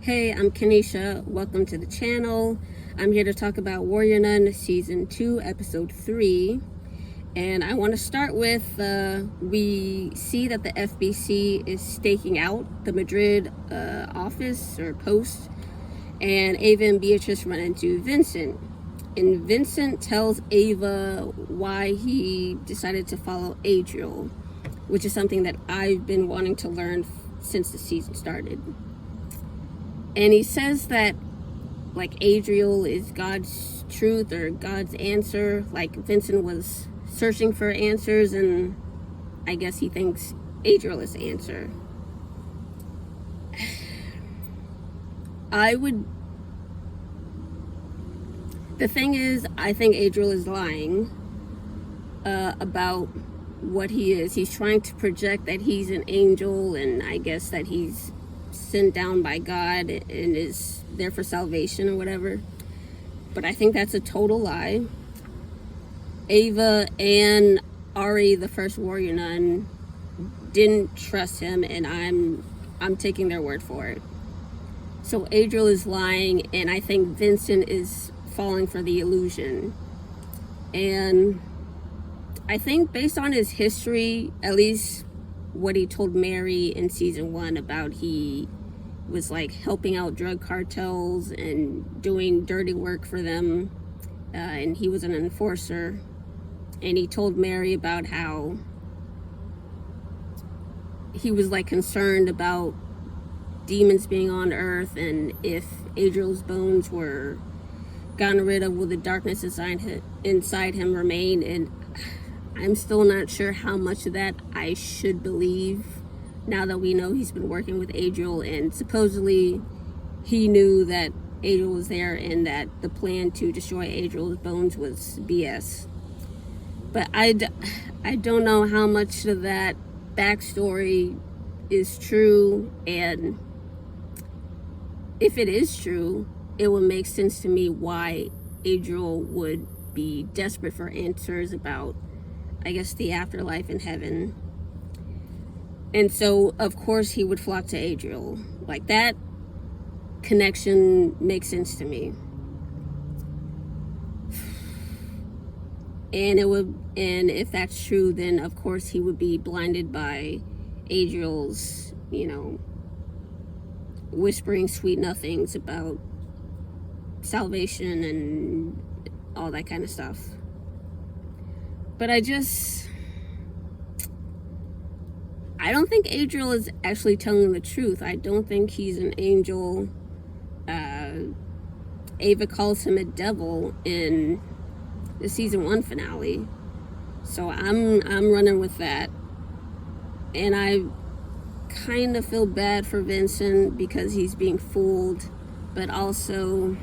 Hey, I'm Kanisha. Welcome to the channel. I'm here to talk about Warrior Nun Season 2, Episode 3. And I want to start with, we see that the FBC is staking out the Madrid office or post. And Ava and Beatrice run into Vincent. And Vincent tells Ava why he decided to follow Adriel, which is something that I've been wanting to learn since the season started. And he says that, like, Adriel is God's truth or God's answer. Like, Vincent was searching for answers, and I guess he thinks Adriel is the answer. The thing is, I think Adriel is lying about what he is. He's trying to project that he's an angel, and I guess that he's sent down by God and is there for salvation or whatever. But I think that's a total lie. Ava and Ari, the first warrior nun, didn't trust him, and I'm taking their word for it. So Adriel is lying, and I think Vincent is falling for the illusion. And I think based on his history, at least what he told Mary in season 1 about he was like helping out drug cartels and doing dirty work for them, and he was an enforcer. And he told Mary about how he was like concerned about demons being on earth, and if Adriel's bones were gotten rid of, will the darkness inside him remain? And I'm still not sure how much of that I should believe now that we know he's been working with Adriel, and supposedly he knew that Adriel was there and that the plan to destroy Adriel's bones was BS. But I don't know how much of that backstory is true, and if it is true, it would make sense to me why Adriel would be desperate for answers about, I guess, the afterlife in heaven. And so, of course, he would flock to Adriel. Like, that connection makes sense to me. And if that's true, then of course he would be blinded by Adriel's, whispering sweet nothings about salvation and all that kind of stuff. But I don't think Adriel is actually telling the truth. I don't think he's an angel. Ava calls him a devil in the season 1 finale. So I'm running with that. And I kind of feel bad for Vincent because he's being fooled, but also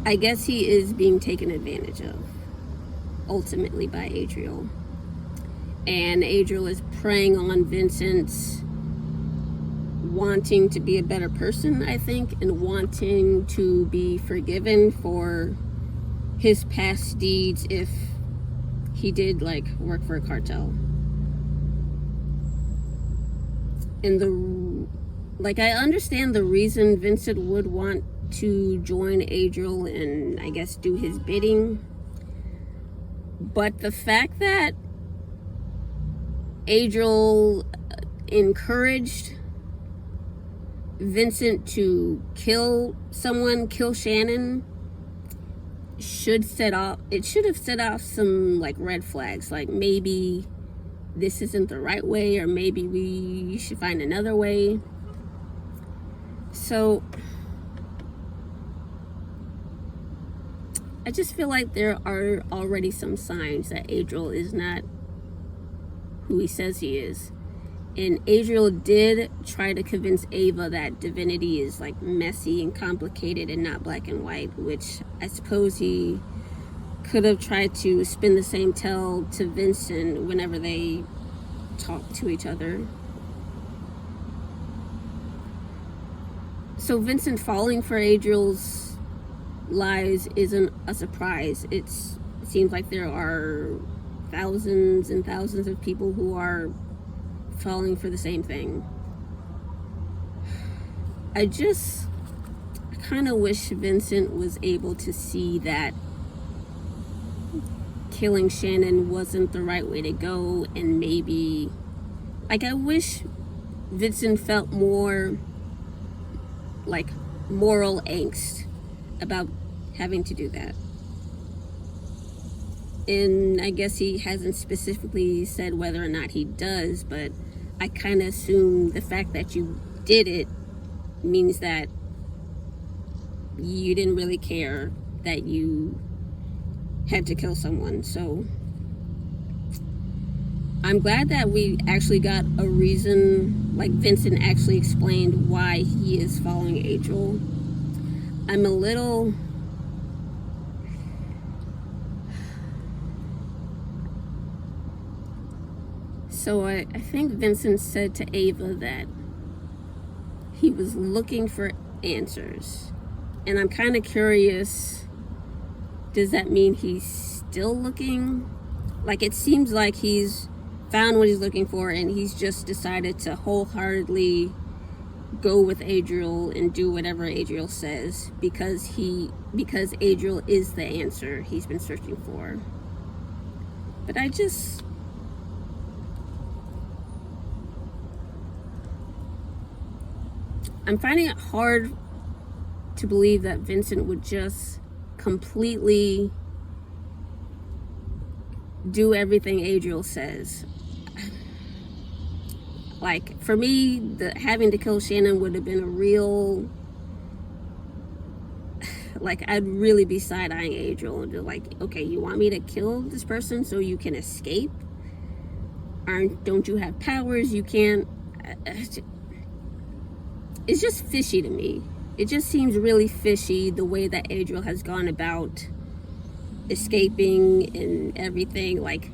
I guess he is being taken advantage of, ultimately, by Adriel. And Adriel is preying on Vincent's wanting to be a better person, I think, and wanting to be forgiven for his past deeds if he did, like, work for a cartel. And I understand the reason Vincent would want to join Adriel and, I guess, do his bidding. But the fact that Adriel encouraged Vincent to kill Shannon, should have set off some, like, red flags. Like, maybe this isn't the right way, or maybe we should find another way. So I just feel like there are already some signs that Adriel is not who he says he is. And Adriel did try to convince Ava that divinity is, like, messy and complicated and not black and white, which I suppose he could have tried to spin the same tale to Vincent whenever they talk to each other. So Vincent falling for Adriel's lies isn't a surprise. It seems like there are thousands and thousands of people who are falling for the same thing. I kind of wish Vincent was able to see that killing Shannon wasn't the right way to go, and maybe, like, I wish Vincent felt more like moral angst about having to do that. And I guess he hasn't specifically said whether or not he does, but I kind of assume the fact that you did it means that you didn't really care that you had to kill someone. So I'm glad that we actually got a reason, like Vincent actually explained why he is following Adriel. I'm a little... So I think Vincent said to Ava that he was looking for answers. And I'm kind of curious, does that mean he's still looking? Like, it seems like he's found what he's looking for and he's just decided to wholeheartedly go with Adriel and do whatever Adriel says because Adriel is the answer he's been searching for. But I'm finding it hard to believe that Vincent would just completely do everything Adriel says. Like, for me, having to kill Shannon would have been a real... Like, I'd really be side-eyeing Adriel and be like, okay, you want me to kill this person so you can escape? Don't you have powers? You can't... It's just fishy to me. It just seems really fishy the way that Adriel has gone about escaping and everything. Like,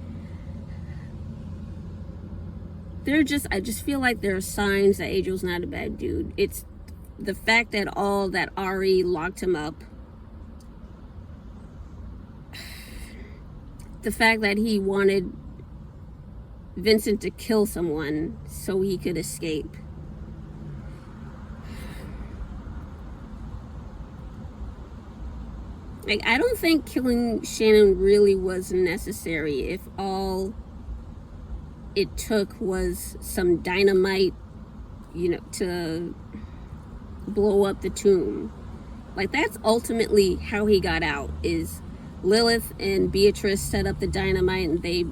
I just feel like there are signs that Adriel's not a bad dude. It's the fact that Ari locked him up. The fact that he wanted Vincent to kill someone so he could escape. Like, I don't think killing Shannon really was necessary if all it took was some dynamite, to blow up the tomb. Like, that's ultimately how he got out, is Lilith and Beatrice set up the dynamite and they,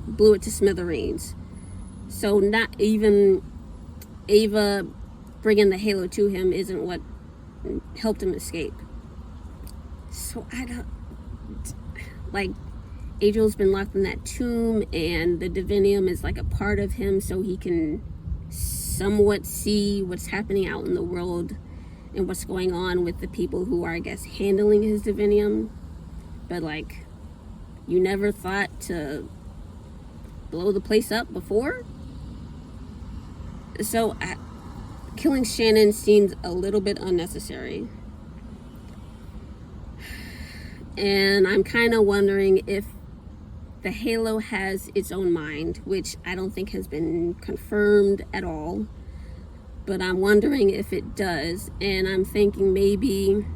blew it to smithereens. So not even Ava bringing the halo to him isn't what helped him escape. So I don't... Like, Adriel's been locked in that tomb and the divinium is like a part of him so he can somewhat see what's happening out in the world and what's going on with the people who are, I guess, handling his divinium. But, like, you never thought to blow the place up before? So, killing Shannon seems a little bit unnecessary. And I'm kind of wondering if the halo has its own mind, which I don't think has been confirmed at all. But I'm wondering if it does. And I'm thinking maybe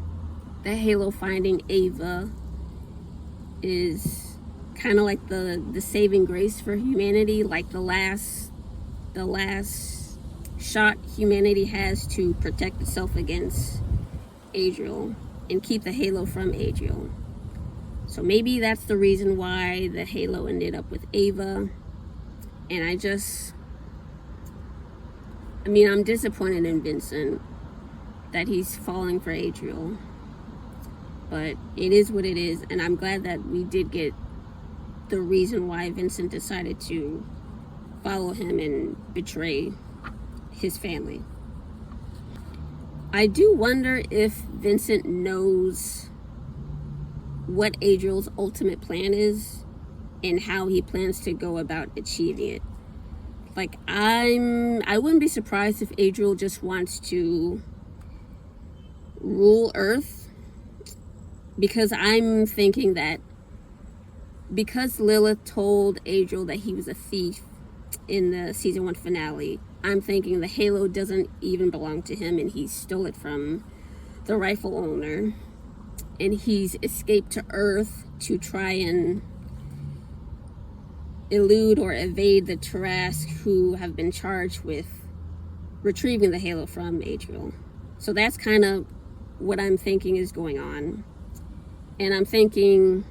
the halo finding Ava is kind of like the saving grace for humanity, like the last shot humanity has to protect itself against Adriel and keep the halo from Adriel. So maybe that's the reason why the halo ended up with Ava. And I'm disappointed in Vincent that he's falling for Adriel. But it is what it is, and I'm glad that we did get the reason why Vincent decided to follow him and betray his family. I do wonder if Vincent knows what Adriel's ultimate plan is and how he plans to go about achieving it. Like, I wouldn't be surprised if Adriel just wants to rule Earth, because I'm thinking that because Lilith told Adriel that he was a thief in the season 1 finale. I'm thinking the halo doesn't even belong to him, and he stole it from the rightful owner, and he's escaped to Earth to try and elude or evade the Tarrasque, who have been charged with retrieving the halo from Adriel. So that's kind of what I'm thinking is going on. And I'm thinking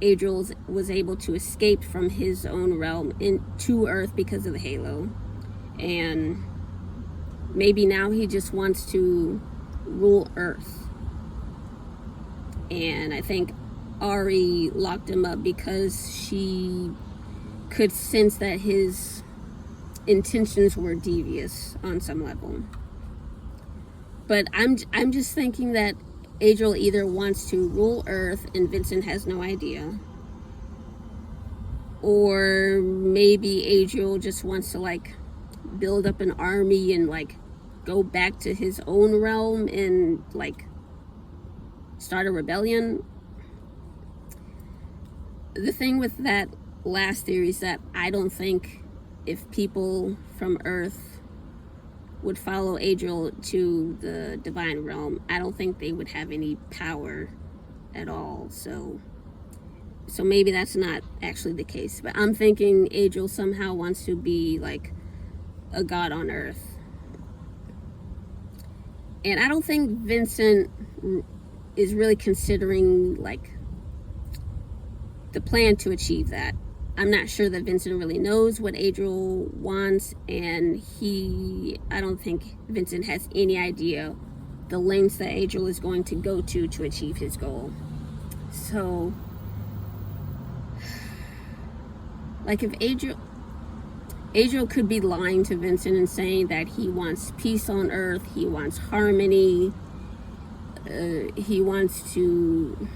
Adriel was able to escape from his own realm into Earth because of the halo. And maybe now he just wants to rule Earth. And I think Ari locked him up because she could sense that his intentions were devious on some level. But I'm just thinking that Adriel either wants to rule Earth and Vincent has no idea, or maybe Adriel just wants to like build up an army and like go back to his own realm and like start a rebellion. The thing with that last theory is that I don't think if people from Earth would follow Adriel to the divine realm, I don't think they would have any power at all. So maybe that's not actually the case. But I'm thinking Adriel somehow wants to be like a god on Earth. And I don't think Vincent is really considering like the plan to achieve that. I'm not sure that Vincent really knows what Adriel wants, and I don't think Vincent has any idea the lengths that Adriel is going to go to achieve his goal. So, like if Adriel could be lying to Vincent and saying that he wants peace on Earth, he wants harmony, he wants to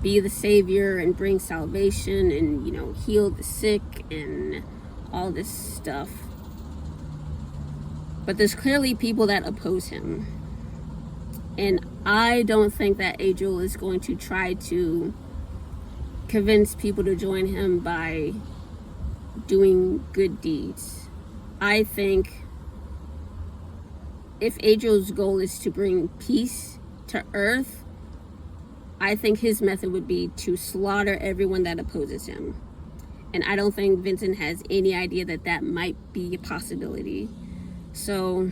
be the savior and bring salvation and, you know, heal the sick and all this stuff. But there's clearly people that oppose him. And I don't think that Adriel is going to try to convince people to join him by doing good deeds. I think if Adriel's goal is to bring peace to Earth, I think his method would be to slaughter everyone that opposes him. And I don't think Vincent has any idea that that might be a possibility. So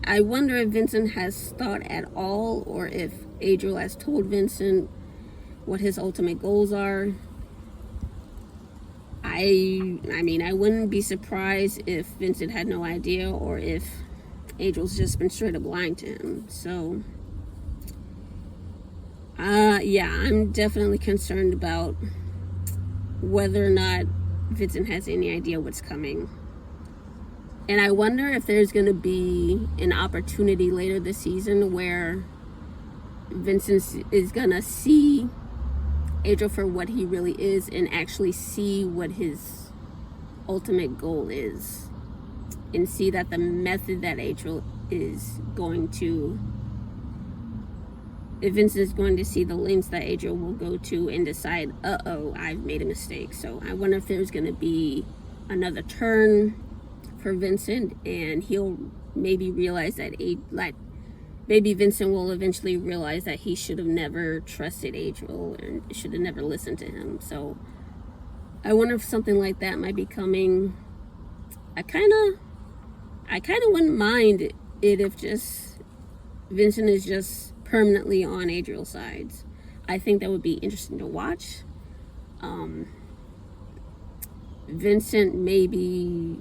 I wonder if Vincent has thought at all, or if Adriel has told Vincent what his ultimate goals are. I mean, I wouldn't be surprised if Vincent had no idea, or if Adriel's just been straight up lying to him. So, yeah, I'm definitely concerned about whether or not Vincent has any idea what's coming. And I wonder if there's going to be an opportunity later this season where Vincent is going to see Adriel for what he really is and actually see what his ultimate goal is, and see that the method that Adriel is going to, if Vincent is going to see the lengths that Adriel will go to and decide, uh-oh, I've made a mistake. So I wonder if there's going to be another turn for Vincent, and he'll maybe realize that maybe Vincent will eventually realize that he should have never trusted Adriel and should have never listened to him. So I wonder if something like that might be coming. I kind of wouldn't mind it if just Vincent is just permanently on Adriel's sides. I think that would be interesting to watch. Vincent maybe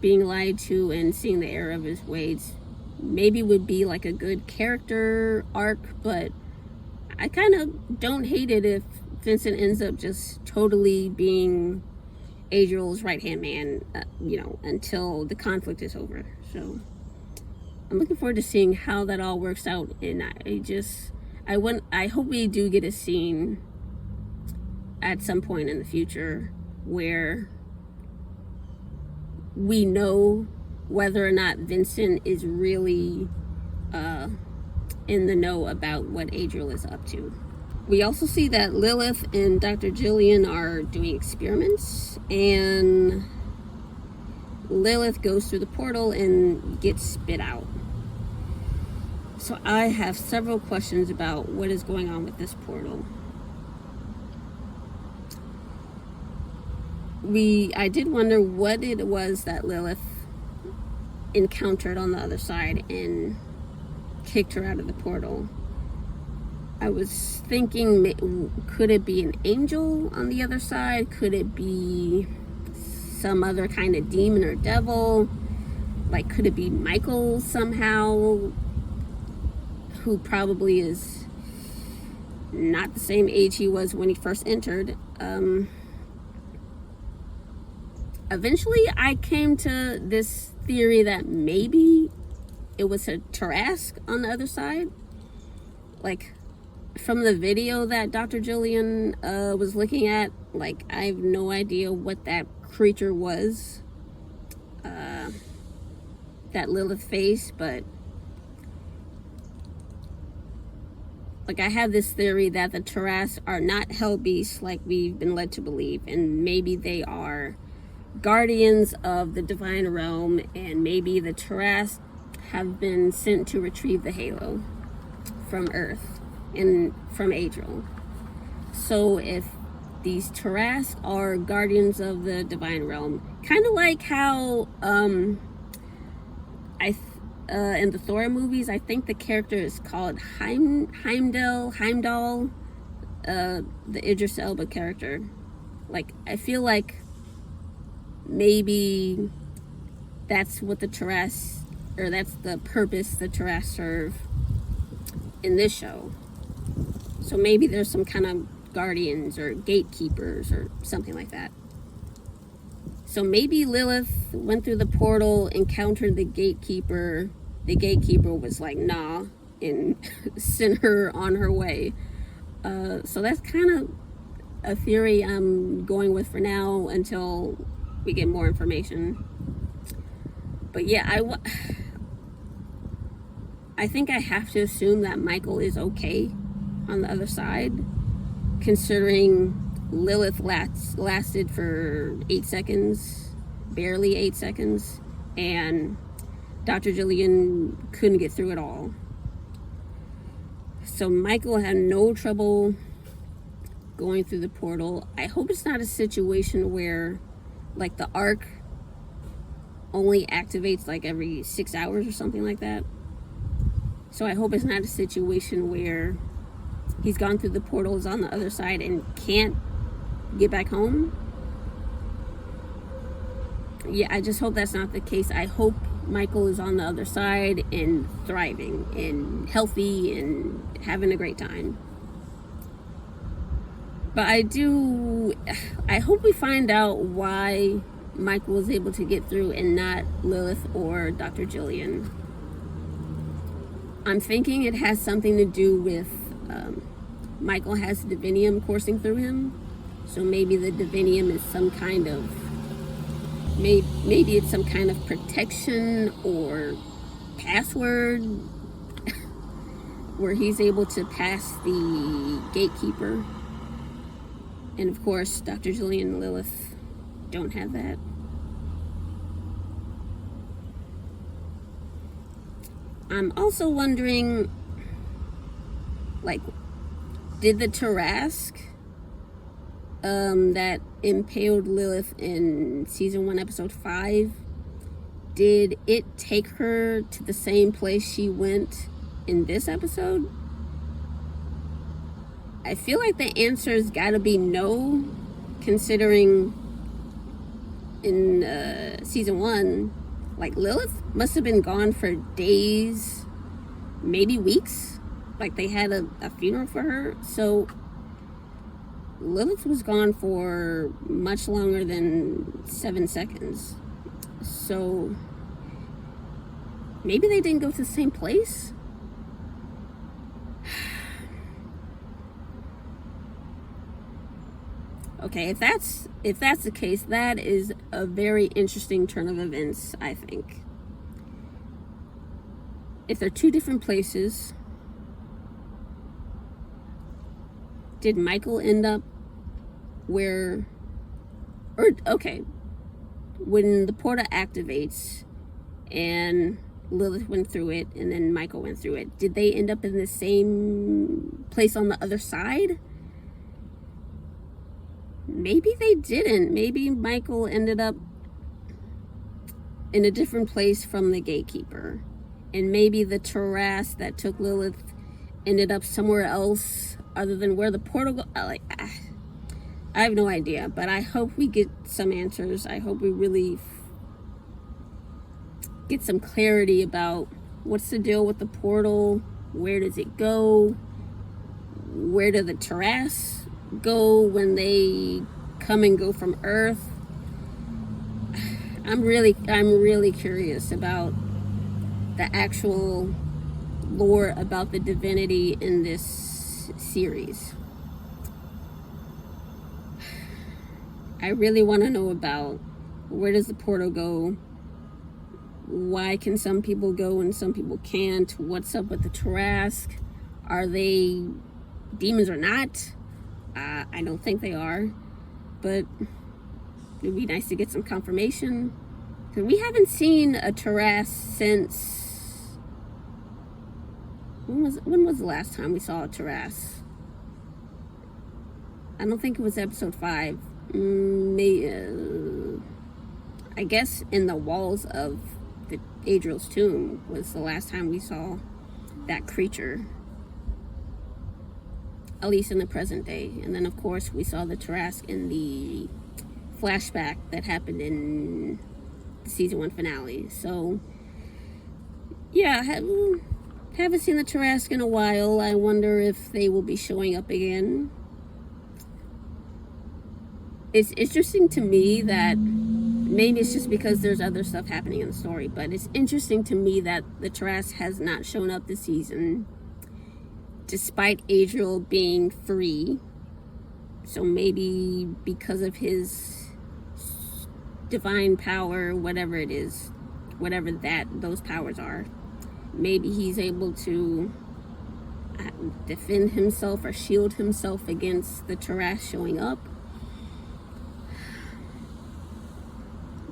being lied to and seeing the error of his ways maybe would be like a good character arc, but I kind of don't hate it if Vincent ends up just totally being Adriel's right-hand man, until the conflict is over. So I'm looking forward to seeing how that all works out, and I hope we do get a scene at some point in the future where we know whether or not Vincent is really in the know about what Adriel is up to. We also see that Lilith and Dr. Jillian are doing experiments, and Lilith goes through the portal and gets spit out. So I have several questions about what is going on with this portal. I did wonder what it was that Lilith encountered on the other side and kicked her out of the portal. I was thinking, could it be an angel on the other side? Could it be some other kind of demon or devil? Like, could it be Michael somehow, who probably is not the same age he was when he first entered? Eventually, I came to this theory that maybe it was a Tarrasque on the other side. Like, from the video that Dr. Jillian was looking at, like, I have no idea what that creature was that Lilith faced, but like, I have this theory that the Tarrasque are not hell beasts like we've been led to believe, and maybe they are guardians of the divine realm, and maybe the Tarrasque have been sent to retrieve the halo from Earth and from Adriel. So if these Tarrasque are guardians of the divine realm, kind of like how in the Thor movies, I think the character is called Heimdall, the Idris Elba character. Like, I feel like maybe that's what the Tarrasque, or that's the purpose the Tarrasque serve in this show. So maybe there's some kind of guardians or gatekeepers or something like that. So maybe Lilith went through the portal, encountered the gatekeeper. The gatekeeper was like, nah, and sent her on her way. So that's kind of a theory I'm going with for now until we get more information. But yeah, I think I have to assume that Michael is okay on the other side, considering Lilith lasted for 8 seconds, barely 8 seconds, and Dr. Jillian couldn't get through it all. So Michael had no trouble going through the portal. I hope it's not a situation where, like, the arc only activates like every 6 hours or something like that. So I hope it's not a situation where he's gone through the portal, is on the other side, and can't get back home. Yeah, I just hope that's not the case. I hope Michael is on the other side and thriving and healthy and having a great time. But I hope we find out why Michael was able to get through and not Lilith or Dr. Jillian. I'm thinking it has something to do with Michael has divinium coursing through him. So maybe the divinium is some kind of, maybe it's some kind of protection or password where he's able to pass the gatekeeper. And of course, Dr. Jillian and Lilith don't have that. I'm also wondering, like, did the Tarrasque that impaled Lilith in season 1, episode 5, did it take her to the same place she went in this episode? I feel like the answer's gotta be no, considering in season 1, like, Lilith must have been gone for days, maybe weeks. Like, they had a funeral for her. So Lilith was gone for much longer than 7 seconds. So maybe they didn't go to the same place? Okay, if that's the case, that is a very interesting turn of events, I think. If they're two different places, did Michael end up where, or okay, when the portal activates and Lilith went through it and then Michael went through it, did they end up in the same place on the other side? Maybe they didn't. Maybe Michael ended up in a different place from the gatekeeper, and maybe the Taras that took Lilith ended up somewhere else other than where the portal go. I have no idea, but I hope we get some answers. I hope we really get some clarity about what's the deal with the portal, where does it go, where do the Taras go when they come and go from Earth. I'm really curious about the actual lore about the divinity in this series. I really want to know about where does the portal go, why can some people go and some people can't, what's up with the Taras, are they demons or not? I don't think they are, but it'd be nice to get some confirmation, because we haven't seen a Taras since, when was the last time we saw a Taras? I don't think it was episode 5. I guess in the walls of the Adriel's tomb was the last time we saw that creature, at least in the present day. And then of course we saw the Taras in the flashback that happened in the season 1 finale. So yeah, haven't seen the Taras in a while. I wonder if they will be showing up again. It's interesting to me that, maybe it's just because there's other stuff happening in the story, but it's interesting to me that the Taras has not shown up this season, despite Adriel being free. So maybe because of his divine power, whatever it is, whatever those powers are, maybe he's able to defend himself or shield himself against the Taras showing up.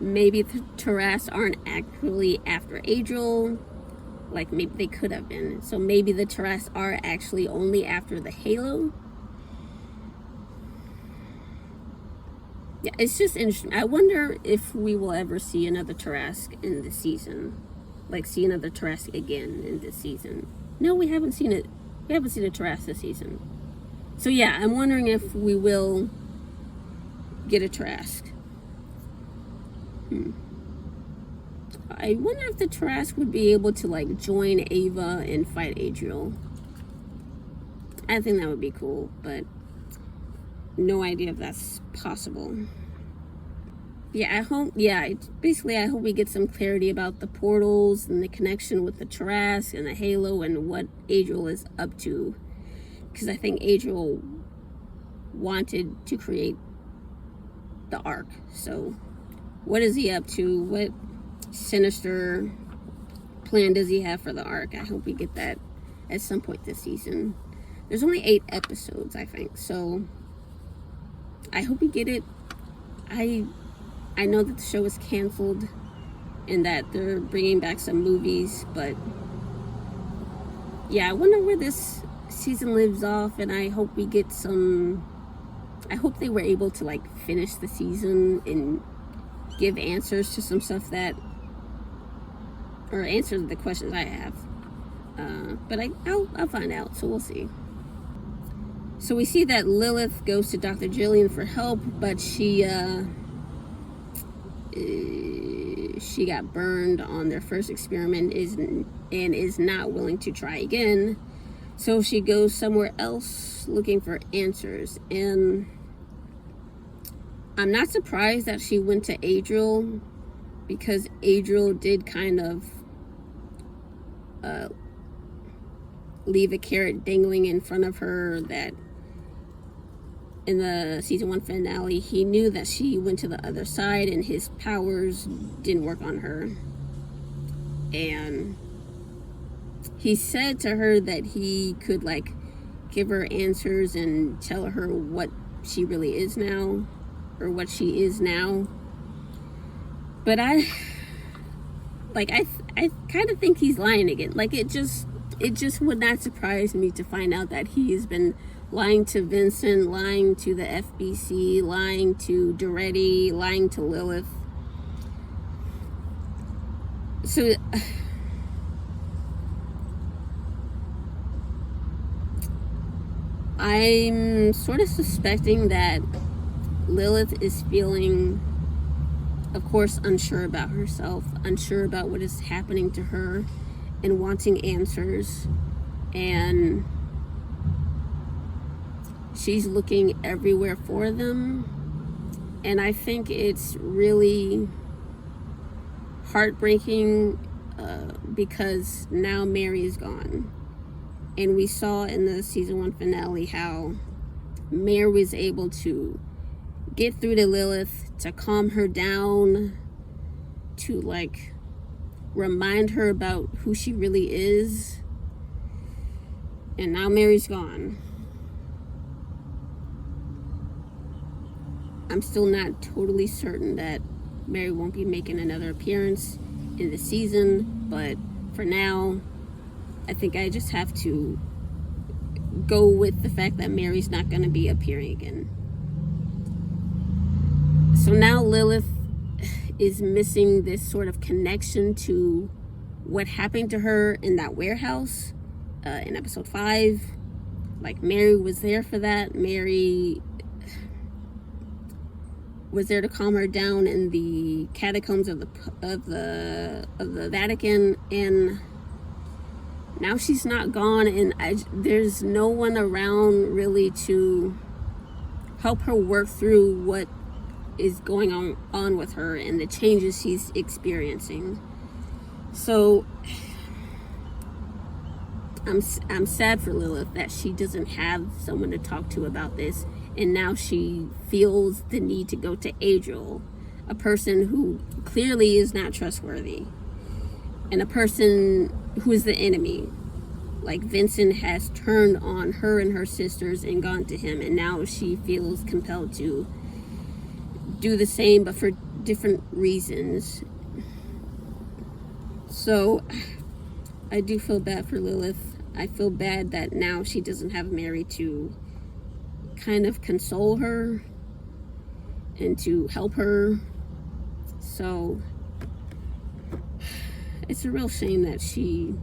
Maybe the Taras aren't actually after Adriel, like maybe they could have been. So maybe the Taras are actually only after the Halo. Yeah, it's just interesting. I wonder if we will ever see another Taras in this season. Like see another Taras again in this season. No, we haven't seen it. We haven't seen a Taras this season. So yeah, I'm wondering if we will get a Taras. I wonder if the Taras would be able to like join Ava and fight Adriel. I think that would be cool, but no idea if that's possible. Yeah, I hope we get some clarity about the portals and the connection with the Taras and the Halo and what Adriel is up to, because I think Adriel wanted to create the Ark. So what is he up to? What sinister plan does he have for the Ark? I hope we get that at some point this season. There's only 8 episodes, I think, so I hope we get it. I know that the show is canceled and that they're bringing back some movies, but yeah, I wonder where this season lives off, and I hope we get some. I hope they were able to like finish the season and give answers to some stuff or answer the questions I have. But I'll find out, so we'll see. So we see that Lilith goes to Dr. Jillian for help, but she got burned on their first experiment and is not willing to try again. So she goes somewhere else looking for answers. And I'm not surprised that she went to Adriel, because Adriel did kind of leave a carrot dangling in front of her, that in the season 1 finale, he knew that she went to the other side and his powers didn't work on her. And he said to her that he could like give her answers and tell her what she really is now, or what she is now. But I kind of think he's lying again. Like, it just would not surprise me to find out that he has been lying to Vincent, lying to the FBC, lying to Duretti, lying to Lilith. So I'm sort of suspecting that Lilith is feeling, of course, unsure about herself, unsure about what is happening to her, and wanting answers. And she's looking everywhere for them. And I think it's really heartbreaking because now Mary is gone. And we saw in the season 1 finale how Mary was able to get through to Lilith, to calm her down, to like remind her about who she really is. And now Mary's gone. I'm still not totally certain that Mary won't be making another appearance in the season, but for now, I think I just have to go with the fact that Mary's not going to be appearing again. So now Lilith is missing this sort of connection to what happened to her in that warehouse in episode 5. Like, Mary was there for that. Mary was there to calm her down in the catacombs of the Vatican, and now she's not gone, and there's no one around really to help her work through what is going on with her and the changes she's experiencing. So I'm sad for Lilith that she doesn't have someone to talk to about this, and now she feels the need to go to Adriel, a person who clearly is not trustworthy, and a person who is the enemy. Like, Vincent has turned on her and her sisters and gone to him, and now she feels compelled to do the same, but for different reasons. So I do feel bad for Lilith. I feel bad that now she doesn't have Mary to kind of console her and to help her. So it's a real shame that she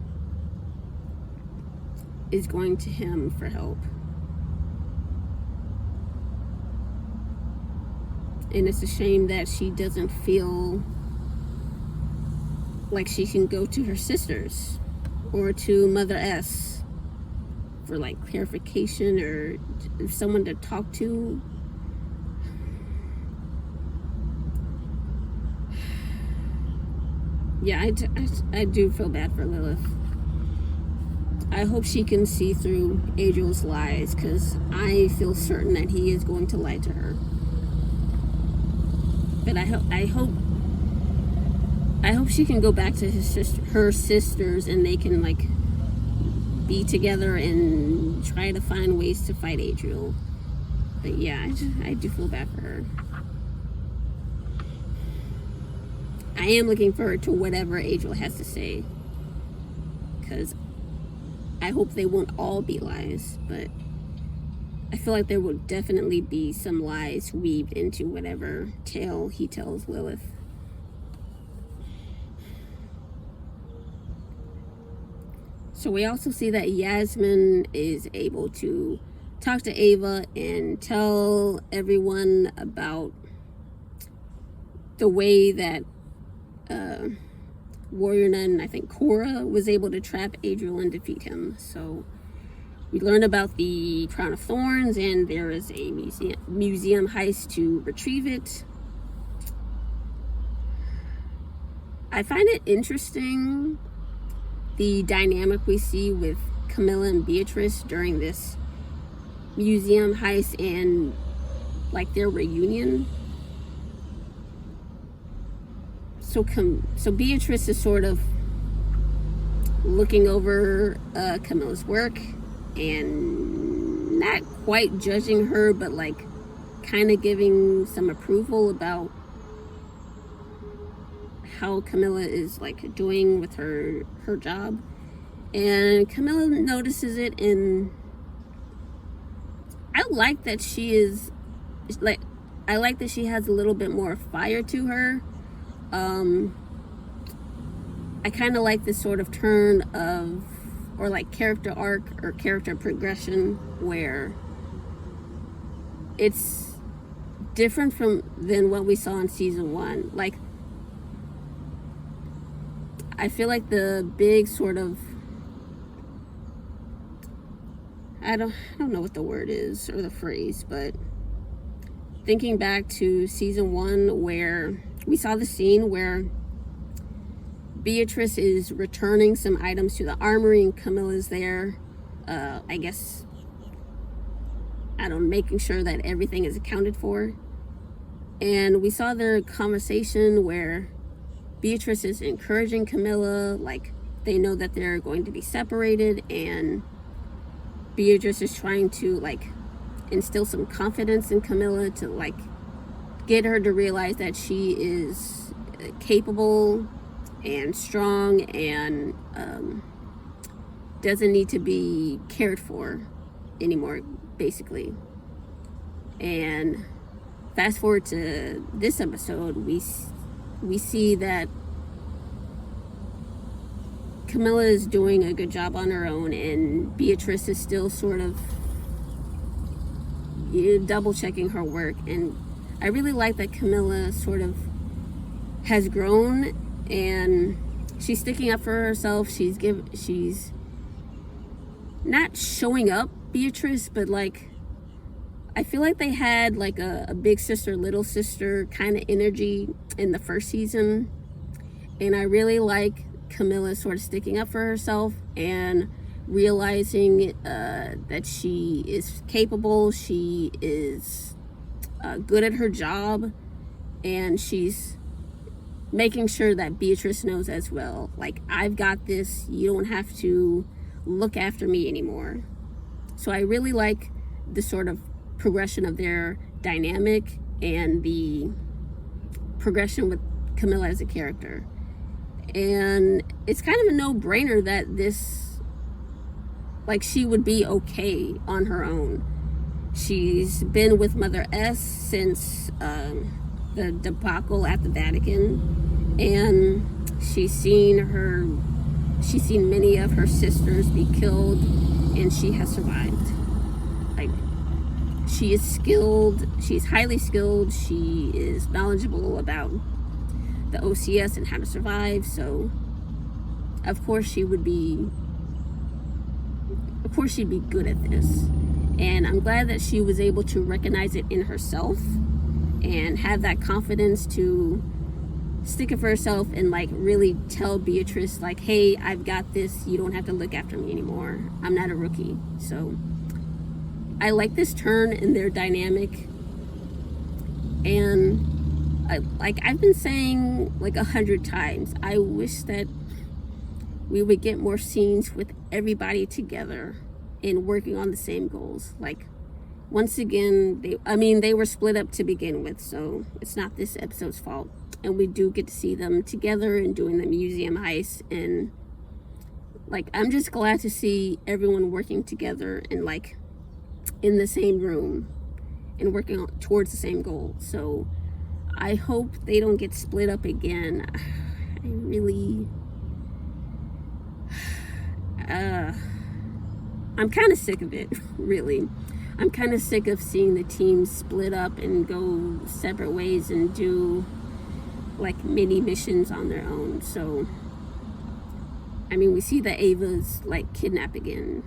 is going to him for help. And it's a shame that she doesn't feel like she can go to her sisters or to Mother S for like clarification or someone to talk to. Yeah, I do feel bad for Lilith. I hope she can see through Adriel's lies, because I feel certain that he is going to lie to her. But I hope she can go back to her sisters, and they can like be together and try to find ways to fight Adriel. But yeah, I do feel bad for her. I am looking forward to whatever Adriel has to say, because I hope they won't all be lies, but I feel like there will definitely be some lies weaved into whatever tale he tells Lilith. So we also see that Yasmin is able to talk to Ava and tell everyone about the way that Warrior Nun, I think Cora, was able to trap Adriel and defeat him. So we learned about the Crown of Thorns, and there is a museum heist to retrieve it. I find it interesting, the dynamic we see with Camila and Beatrice during this museum heist and like their reunion. So Beatrice is sort of looking over Camila's work and not quite judging her, but like kind of giving some approval about how Camila is like doing with her job. And Camila notices it, and I like that she is like, I like that she has a little bit more fire to her. I kind of like this sort of turn of, or like character arc or character progression, where it's different than what we saw in season 1. Like, I feel like the big sort of, I don't know what the word is or the phrase, but thinking back to season 1, where we saw the scene where Beatrice is returning some items to the armory and Camilla's there, I guess, I don't know, making sure that everything is accounted for. And we saw their conversation where Beatrice is encouraging Camila, like they know that they're going to be separated, and Beatrice is trying to like instill some confidence in Camila to like get her to realize that she is capable and strong and doesn't need to be cared for anymore, basically. And fast forward to this episode, we see that Camila is doing a good job on her own, and Beatrice is still sort of double checking her work. And I really like that Camila sort of has grown, and she's sticking up for herself. She's not showing up Beatrice, but like I feel like they had like a big sister, little sister kind of energy in the first season. And I really like Camila sort of sticking up for herself and realizing that she is capable, she is good at her job, and she's making sure that Beatrice knows as well, like, I've got this, you don't have to look after me anymore. So I really like the sort of progression of their dynamic and the progression with Camila as a character. And it's kind of a no-brainer that this, like, she would be okay on her own. She's been with Mother S since the debacle at the Vatican, and she's seen many of her sisters be killed, and she has survived. Like, she is skilled, she's highly skilled, she is knowledgeable about the OCS and how to survive, so of course she'd be good at this. And I'm glad that she was able to recognize it in herself and have that confidence to stick it for herself and like really tell Beatrice, like, hey, I've got this, you don't have to look after me anymore, I'm not a rookie. So I like this turn in their dynamic. And I've been saying like 100 times, I wish that we would get more scenes with everybody together and working on the same goals. Like, once again, they were split up to begin with, so it's not this episode's fault. And we do get to see them together and doing the museum heist, and like, I'm just glad to see everyone working together and like in the same room and working towards the same goal. So I hope they don't get split up again. I really I'm kind of sick of it, really. I'm kind of sick of seeing the teams split up and go separate ways and do like mini missions on their own. So, I mean, we see that Ava's like kidnapped again.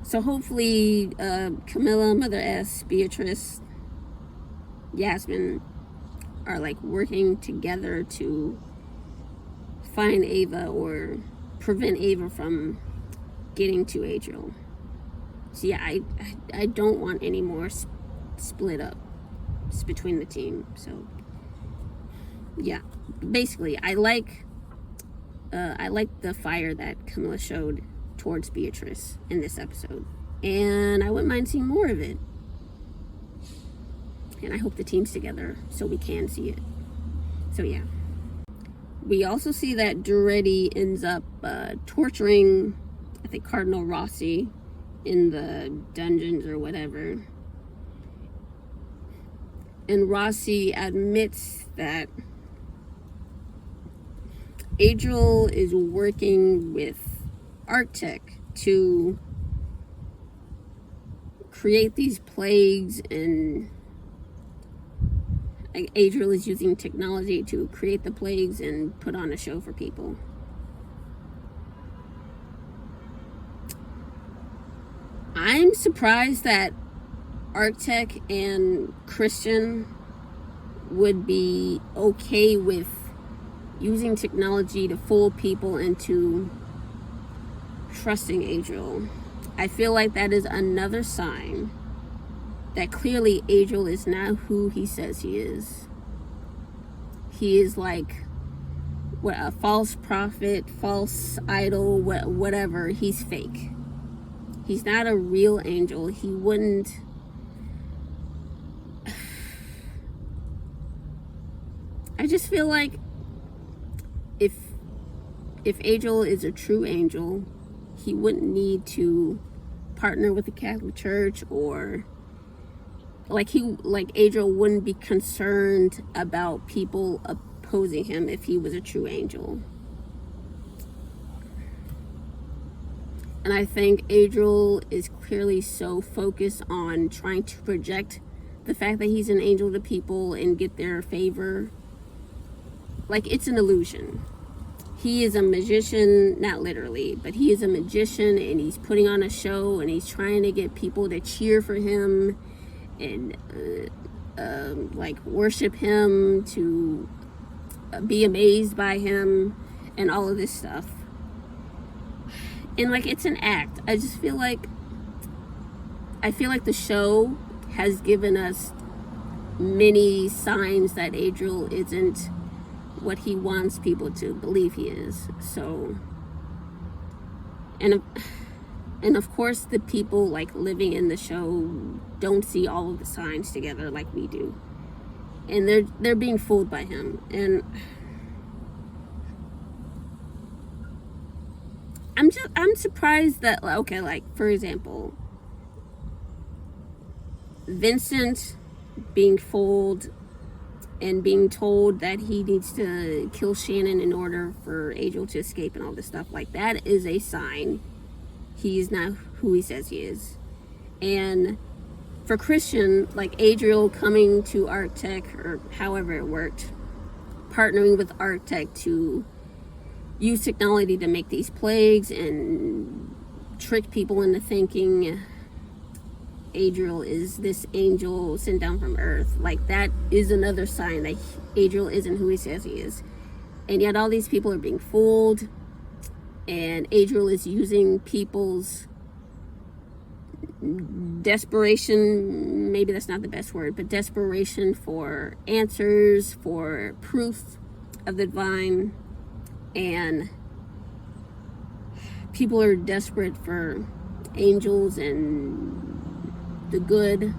So hopefully Camila, Mother S, Beatrice, Yasmin are like working together to find Ava or prevent Ava from getting to Adriel. So yeah, I don't want any more split up between the team. So yeah, basically I like the fire that Camila showed towards Beatrice in this episode, and I wouldn't mind seeing more of it. And I hope the team's together so we can see it. So yeah. We also see that Duretti ends up torturing, I think, Cardinal Rossi in the dungeons or whatever. And Rossi admits that Adriel is working with Arctech to create these plagues, and Adriel is using technology to create the plagues and put on a show for people. I'm surprised that Arctech and Christian would be okay with using technology to fool people into trusting Adriel. I feel like that is another sign that clearly Adriel is not who he says he is. He is like a false prophet, false idol, whatever. He's fake. He's not a real angel. He wouldn't. I just feel like if Adriel is a true angel, he wouldn't need to partner with the Catholic Church, or like Adriel wouldn't be concerned about people opposing him if he was a true angel. And I think Adriel is clearly so focused on trying to project the fact that he's an angel to people and get their favor. Like, it's an illusion. He is a magician, not literally, but he is a magician, and he's putting on a show, and he's trying to get people to cheer for him and like worship him, to be amazed by him, and all of this stuff. And like, it's an act. I feel like the show has given us many signs that Adriel isn't what he wants people to believe he is. So, and of course the people like living in the show don't see all of the signs together like we do, and they're being fooled by him. And I'm surprised that, okay, like, for example, Vincent being fooled and being told that he needs to kill Shannon in order for Adriel to escape and all this stuff, like, that is a sign he's not who he says he is. And for Christian, like, Adriel coming to Arctech, or however it worked, partnering with Arctech to use technology to make these plagues and trick people into thinking Adriel is this angel sent down from Earth. Like, that is another sign that Adriel isn't who he says he is. And yet all these people are being fooled, and Adriel is using people's desperation, maybe that's not the best word, but desperation for answers, for proof of the divine. And people are desperate for angels and the good,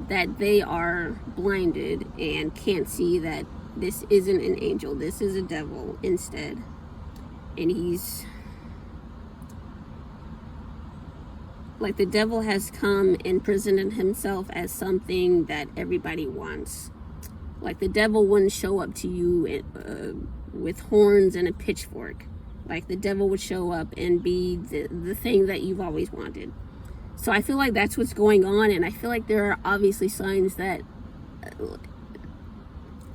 that they are blinded and can't see that this isn't an angel, this is a devil instead. And he's like, the devil has come and presented himself as something that everybody wants. Like, the devil wouldn't show up to you with horns and a pitchfork. Like, the devil would show up and be the thing that you've always wanted. So I feel like that's what's going on, and I feel like there are obviously signs that,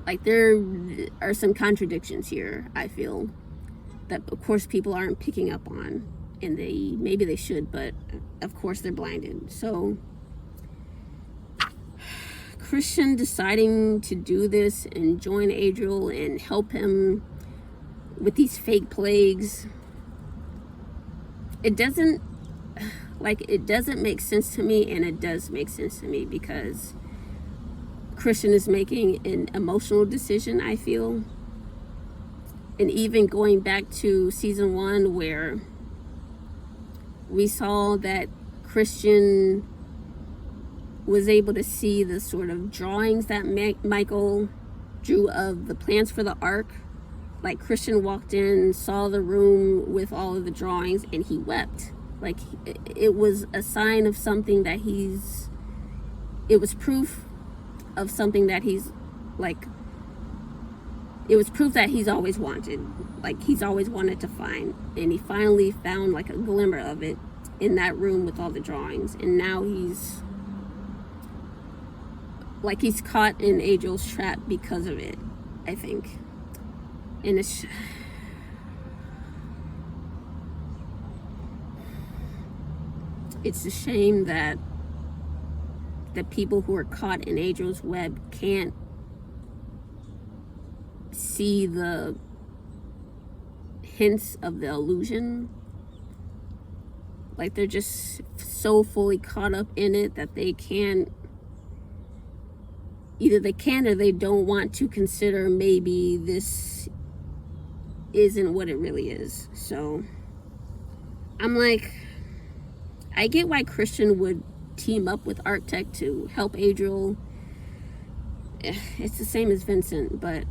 like, there are some contradictions here, I feel, that of course people aren't picking up on, and maybe they should, but of course they're blinded. So Christian deciding to do this and join Adriel and help him with these fake plagues, it doesn't make sense to me. And it does make sense to me because Christian is making an emotional decision, I feel. And even going back to season 1, where we saw that Christian was able to see the sort of drawings that Michael drew of the plans for the ark. Like, Christian walked in, saw the room with all of the drawings, and he wept. Like, it was a sign of something that it was proof of something that it was proof that he's always wanted. Like, he's always wanted to find. And he finally found, like, a glimmer of it in that room with all the drawings. And now he's caught in Adriel's trap because of it, I think. And it's a shame that the people who are caught in Adriel's web can't see the hints of the illusion. Like, they're just so fully caught up in it that they can't, either they can or they don't want to consider maybe this isn't what it really is. So I'm like, I get why Christian would team up with Arctech to help Adriel. It's the same as Vincent, but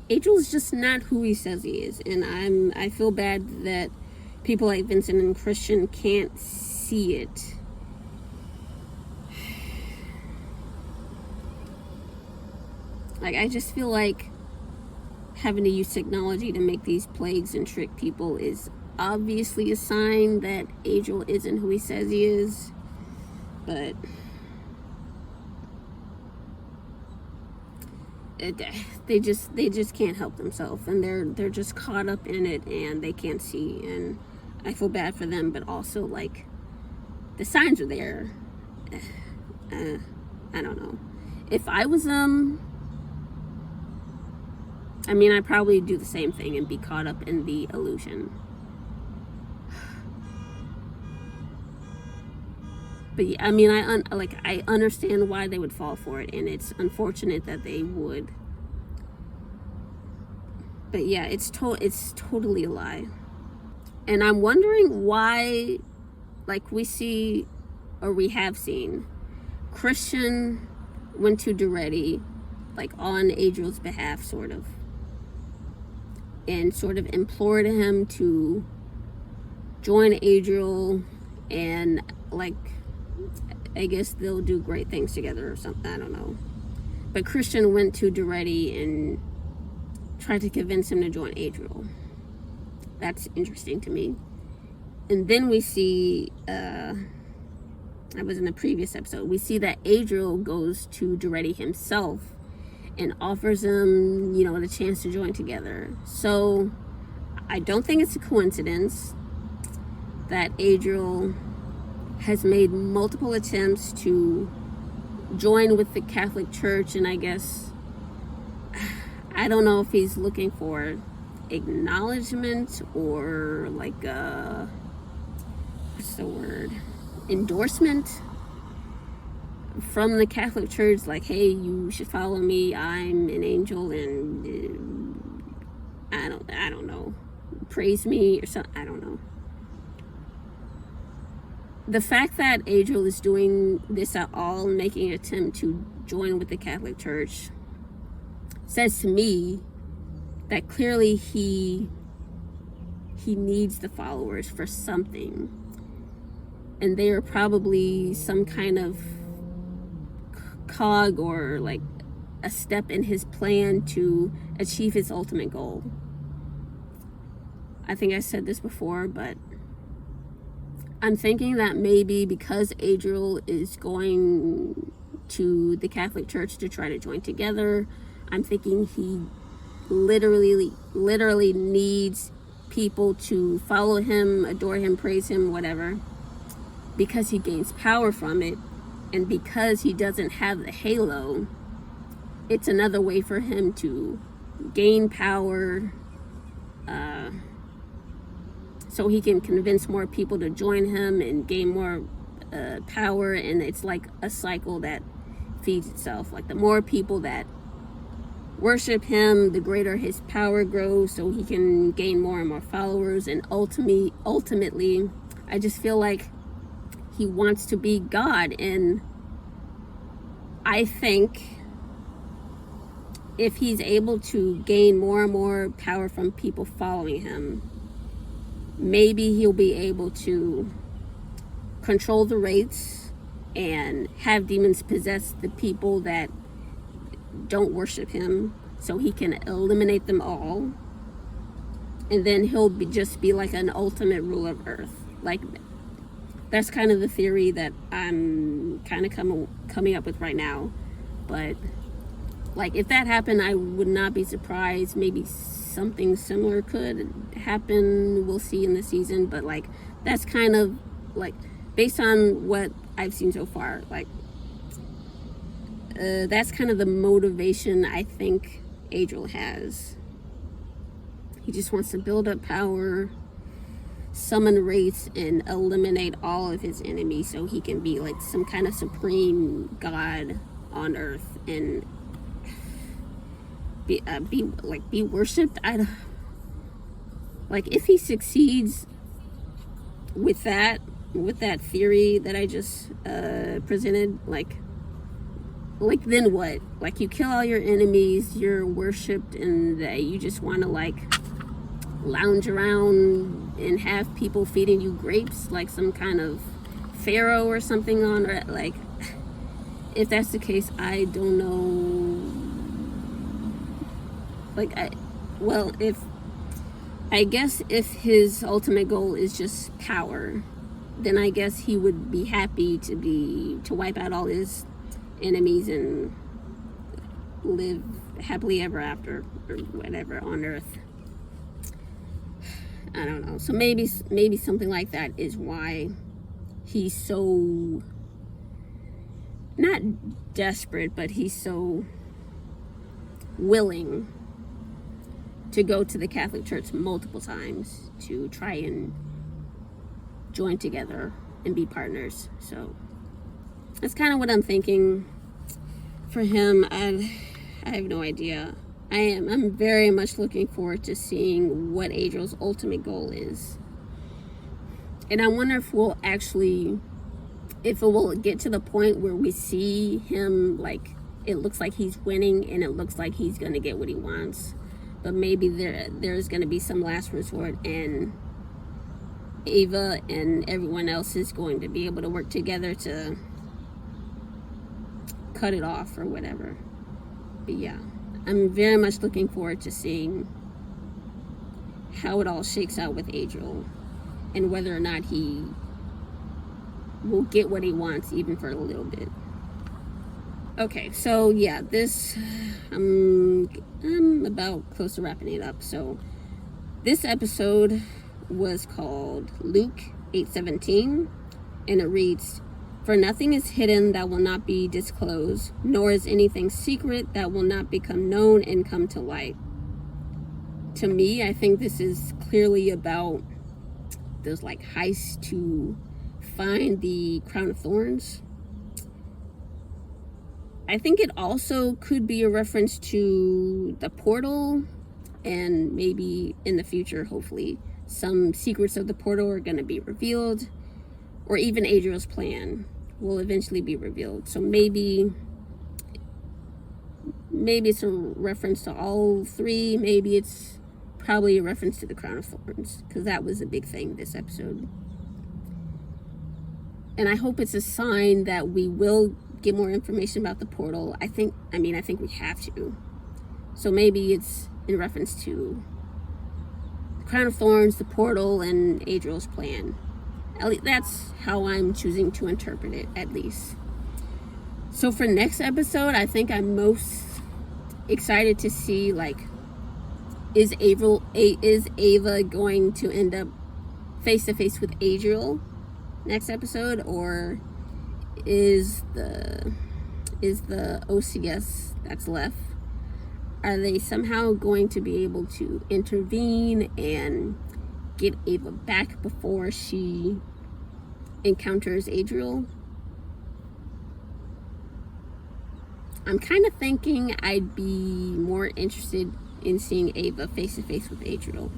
Adriel's just not who he says he is, and I feel bad that people like Vincent and Christian can't see it. Like, I just feel like having to use technology to make these plagues and trick people is obviously a sign that Adriel isn't who he says he is, but they just can't help themselves, and they're just caught up in it and they can't see. And I feel bad for them, but also, like, the signs are there. I don't know. If I was I mean, I'd probably do the same thing and be caught up in the illusion. But yeah, I mean, I understand why they would fall for it, and it's unfortunate that they would. But yeah, it's totally a lie. And I'm wondering why, like, we have seen Christian went to Duretti, like, on Adriel's behalf, sort of, and sort of implored him to join Adriel, and, like, I guess they'll do great things together or something. I don't know. But Christian went to Duretti and tried to convince him to join Adriel. That's interesting to me. And then we see, that was in the previous episode, we see that Adriel goes to Duretti himself and offers him, the chance to join together. So I don't think it's a coincidence that Adriel has made multiple attempts to join with the Catholic Church, and I guess, I don't know if he's looking for acknowledgement or, like, what's the word? Endorsement from the Catholic Church, like, hey, you should follow me, I'm an angel, and I don't know, praise me or something. I don't know. The fact that Adriel is doing this at all, making an attempt to join with the Catholic Church, says to me that clearly he needs the followers for something, and they are probably some kind of cog or, like, a step in his plan to achieve his ultimate goal. I think I said this before, but I'm thinking that maybe because Adriel is going to the Catholic Church to try to join together, I'm thinking he literally needs people to follow him, adore him, praise him, whatever, because he gains power from it. And because he doesn't have the halo, it's another way for him to gain power, so he can convince more people to join him and gain more power. And it's like a cycle that feeds itself. Like, the more people that worship him, the greater his power grows, so he can gain more and more followers. And ultimately, I just feel like he wants to be God. And I think if he's able to gain more and more power from people following him, maybe he'll be able to control the rates and have demons possess the people that don't worship him, so he can eliminate them all. And then he'll just be like an ultimate ruler of earth. Like, that's kind of the theory that I'm kind of coming up with right now. But like, if that happened, I would not be surprised. Maybe something similar could happen. We'll see in the season. But like, that's kind of like, based on what I've seen so far, like, that's kind of the motivation I think Adriel has. He just wants to build up power, summon wraiths, and eliminate all of his enemies, so he can be like some kind of supreme god on earth and be worshipped. Like, if he succeeds with that theory that I just presented, like then what? Like, you kill all your enemies, you're worshipped, and you just want to like lounge around and have people feeding you grapes like some kind of pharaoh or something on, or like, if that's the case, I don't know. Like, I guess if his ultimate goal is just power, then I guess he would be happy to wipe out all his enemies and live happily ever after, or whatever, on earth. I don't know. So maybe something like that is why he's so, not desperate, but he's so willing to go to the Catholic Church multiple times to try and join together and be partners. So that's kind of what I'm thinking for him. I have no idea. I'm very much looking forward to seeing what Adriel's ultimate goal is. And I wonder if it will get to the point where we see him, like, it looks like he's winning and it looks like he's going to get what he wants. But maybe there's going to be some last resort, and Ava and everyone else is going to be able to work together to cut it off or whatever. But yeah, I'm very much looking forward to seeing how it all shakes out with Adriel, and whether or not he will get what he wants, even for a little bit. Okay, so yeah, I'm about close to wrapping it up. So this episode was called Luke 8:17, and it reads, "For nothing is hidden that will not be disclosed, nor is anything secret that will not become known and come to light." To me, I think this is clearly about those like heists to find the crown of thorns. I think it also could be a reference to the portal, and maybe in the future, hopefully, some secrets of the portal are going to be revealed, or even Adriel's plan will eventually be revealed. So maybe it's a reference to all three. Maybe it's probably a reference to the crown of thorns, because that was a big thing this episode. And I hope it's a sign that we will get more information about the portal. I think we have to. So maybe it's in reference to the crown of thorns, the portal, and Adriel's plan. At least that's how I'm choosing to interpret it, at least. So for next episode, I think I'm most excited to see, like, is Ava going to end up face to face with Adriel next episode, or is the OCS that's left, are they somehow going to be able to intervene and get Ava back before she encounters Adriel? I'm kind of thinking I'd be more interested in seeing Ava face to face with Adriel.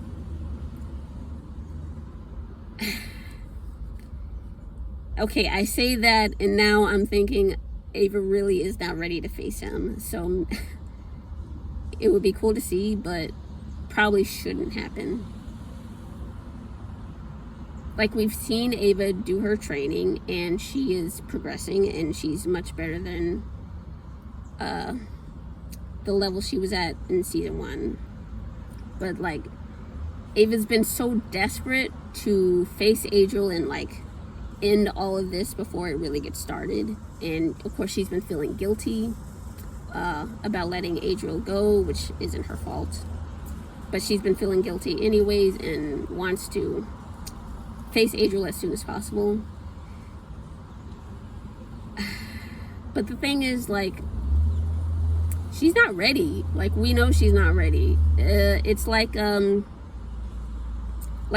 Okay, I say that, and now I'm thinking Ava really is not ready to face him. So it would be cool to see, but probably shouldn't happen. Like, we've seen Ava do her training, and she is progressing, and she's much better than the level she was at in season 1. But like, Ava's been so desperate to face Adriel and like end all of this before it really gets started. And of course she's been feeling guilty about letting Adriel go, which isn't her fault. But she's been feeling guilty anyways and wants to face Adriel as soon as possible. But the thing is, like, she's not ready. Like, we know she's not ready. It's like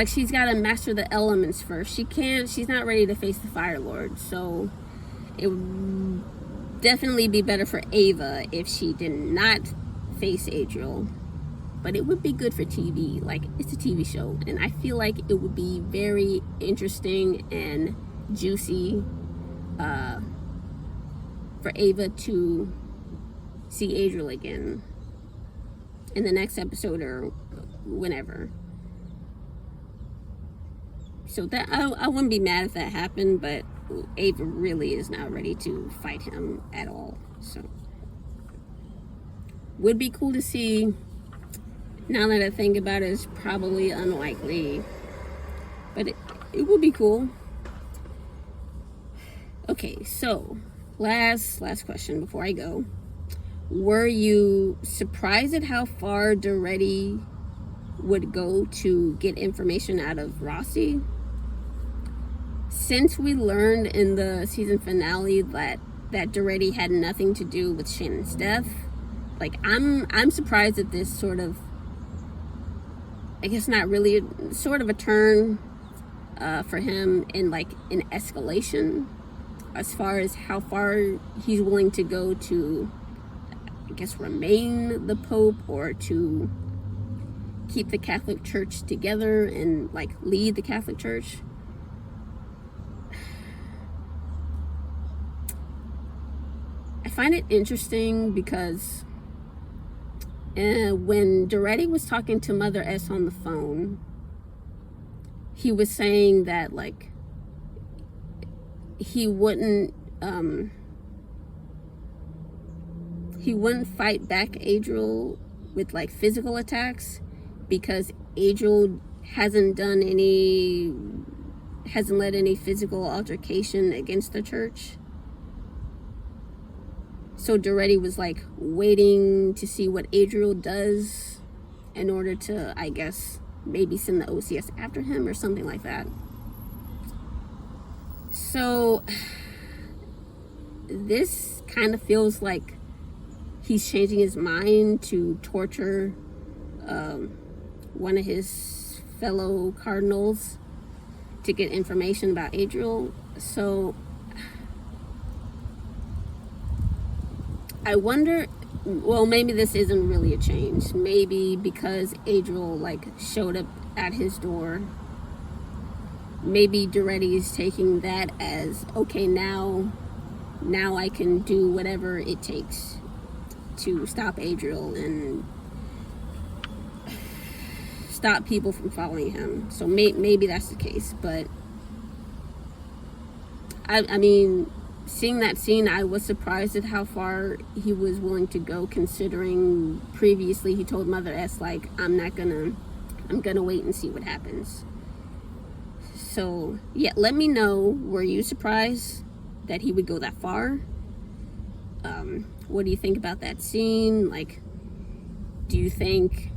she's got to master the elements first. She's not ready to face the Fire Lord. So it would definitely be better for Ava if she did not face Adriel. But it would be good for TV. Like, it's a TV show, and I feel like it would be very interesting and juicy for Ava to see Adriel again in the next episode or whenever. So that I wouldn't be mad if that happened, but Ava really is not ready to fight him at all. So would be cool to see. Now that I think about it, it's probably unlikely, but it would be cool. Okay, so last question before I go. Were you surprised at how far Duretti would go to get information out of Rossi? Since we learned in the season finale that Duretti had nothing to do with Shannon's death, like, I'm surprised at this sort of, I guess not really, sort of a turn for him in like an escalation as far as how far he's willing to go to, I guess, remain the Pope or to keep the Catholic Church together and like lead the Catholic Church. I find it interesting because when Duretti was talking to Mother S on the phone, he was saying that like he wouldn't fight back Adriel with like physical attacks because Adriel hasn't led any physical altercation against the church. So Duretti was like waiting to see what Adriel does in order to, I guess, maybe send the OCS after him or something like that. So this kind of feels like he's changing his mind to torture one of his fellow cardinals to get information about Adriel. So I wonder, well, maybe this isn't really a change. Maybe because Adriel like showed up at his door, maybe Duretti is taking that as, okay, now I can do whatever it takes to stop Adriel and stop people from following him. So maybe that's the case. But I mean, seeing that scene, I was surprised at how far he was willing to go, considering previously he told Mother S, like, I'm gonna wait and see what happens. So yeah, let me know, were you surprised that he would go that far? What do you think about that scene? Like, do you think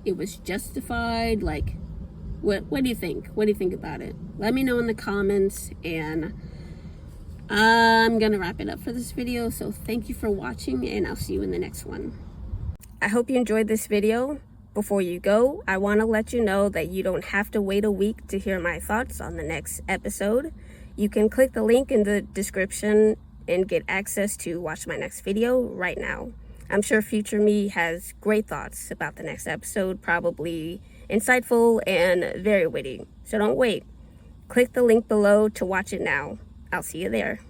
it was justified? Like, what do you think? What do you think about it? Let me know in the comments, and I'm gonna wrap it up for this video. So thank you for watching, and I'll see you in the next one. I hope you enjoyed this video. Before you go, I want to let you know that you don't have to wait a week to hear my thoughts on the next episode. You can click the link in the description and get access to watch my next video right now. I'm sure future me has great thoughts about the next episode, probably insightful and very witty. So don't wait. Click the link below to watch it now. I'll see you there.